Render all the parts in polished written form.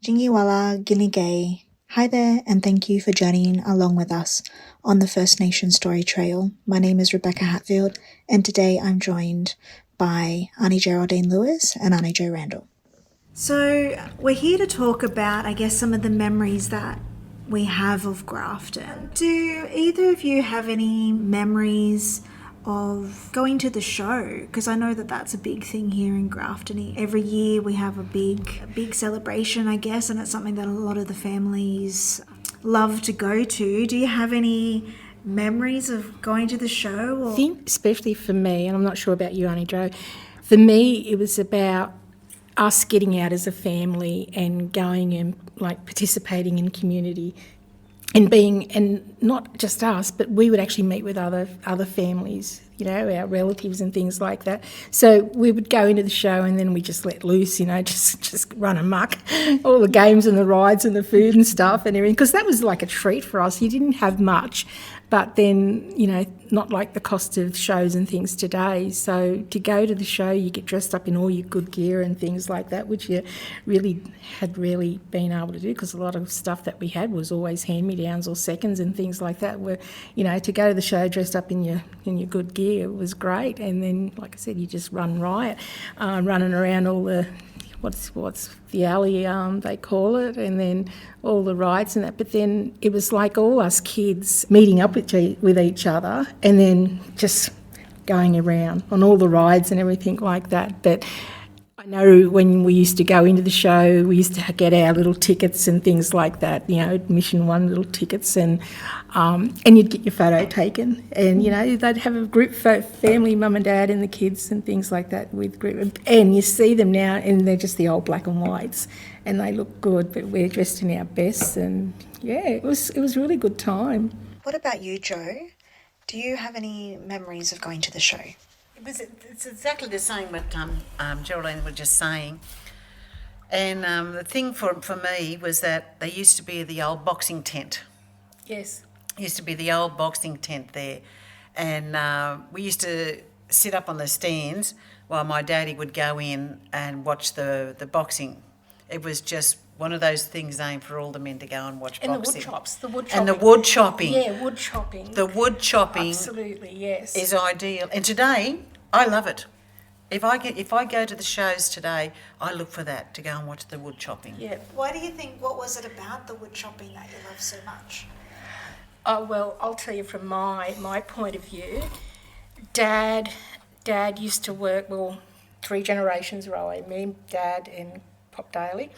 Jingiwala Giligay. Hi there, and thank you for journeying along with us on the First Nation Story Trail. My name is Rebecca Hatfield, and today I'm joined by Aunty Geraldine Lewis and Aunty Jo Randall. So we're here to talk about, I guess, some of the memories that we have of Grafton. Do either of you have any memories of going to the show? Because I know that that's a big thing here in Grafton. Every year we have a big celebration, I guess, and it's something that a lot of the families love to go to. Do you have any memories of going to the show? Or? I think, especially for me, and I'm not sure about you, Aunty Jo, for me it was about us getting out as a family and going and participating in community and not just us, but we would actually meet with other families, our relatives and things like that. So we would go into the show and then we just let loose, just run amok, all the games and the rides and the food and stuff and everything, because that was like a treat for us. You didn't have much, but then, not like the cost of shows and things today. So to go to the show, you get dressed up in all your good gear and things like that, which you really had rarely been able to do, because a lot of stuff that we had was always hand-me-downs or seconds and things like that. Where, to go to the show dressed up in your good gear was great. And then, like I said, you just run riot, running around all the what's the alley, they call it, and then all the rides and that. But then it was like all us kids meeting up with each other and then just going around on all the rides and everything like that. But I know when we used to go into the show, we used to get our little tickets and things like that, admission one little tickets, and you'd get your photo taken, and they'd have a group family, mum and dad and the kids and things like that with group, and you see them now and they're just the old black and whites and they look good, but we're dressed in our best, and it was a really good time. What about you, Jo? Do you have any memories of going to the show? It's exactly the same what Geraldine was just saying. And the thing for me was that there used to be the old boxing tent. Yes. Used to be the old boxing tent there. And we used to sit up on the stands while my daddy would go in and watch the boxing. It was just one of those things aimed for all the men to go and watch boxing. And the wood chopping. And the wood chopping. Yeah, wood chopping. The wood chopping. Absolutely, yes. Is ideal. And today, I love it. If I go to the shows today, I look for that, to go and watch the wood chopping. Yeah. Why do you think, what was it about the wood chopping that you love so much? Oh, well, I'll tell you from my point of view. Dad used to work, 3 generations away, me, Dad and Pop Daly.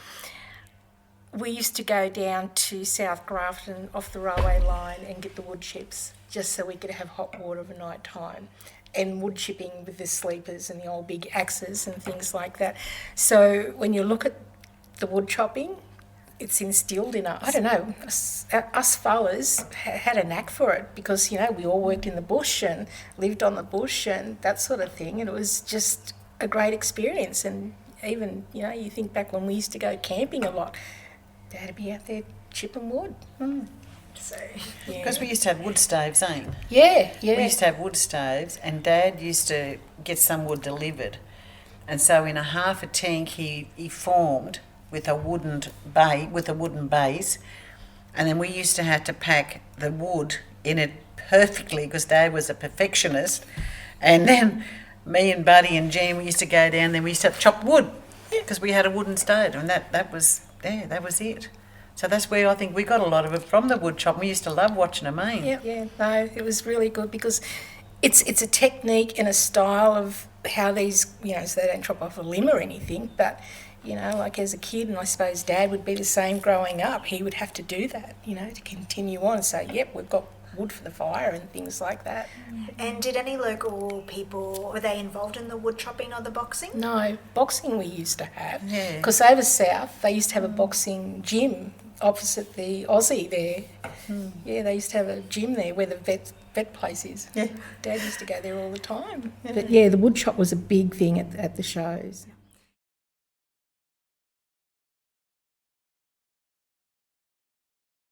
We used to go down to South Grafton off the railway line and get the wood chips just so we could have hot water of a night time, and wood chipping with the sleepers and the old big axes and things like that. So when you look at the wood chopping, it's instilled in us. I don't know, us fellas had a knack for it because, we all worked in the bush and lived on the bush and that sort of thing, and it was just a great experience. And even, you think back when we used to go camping a lot, Dad'd be out there chipping wood. So, because we used to have wood stoves, Yeah. We used to have wood stoves, and Dad used to get some wood delivered. And so in a half a tank he formed with a wooden base, and then we used to have to pack the wood in it perfectly because Dad was a perfectionist. And then me and Buddy and Jean, we used to go down there, we used to chop wood because we had a wooden stove, and that was it. So that's where I think we got a lot of it from, the wood chop. We used to love watching them, Yeah, no, it was really good because it's a technique and a style of how these, so they don't chop off a limb or anything, but, like as a kid, and I suppose Dad would be the same growing up, he would have to do that, to continue on and say, yep, we've got wood for the fire and things like that. And did any local people, were they involved in the wood chopping or the boxing? No, boxing we used to have. Yeah. Because over south, they used to have a boxing gym opposite the Aussie there. Yeah, they used to have a gym there where the vet place is. Yeah. Dad used to go there all the time. Yeah. But yeah, the wood chop was a big thing at the shows.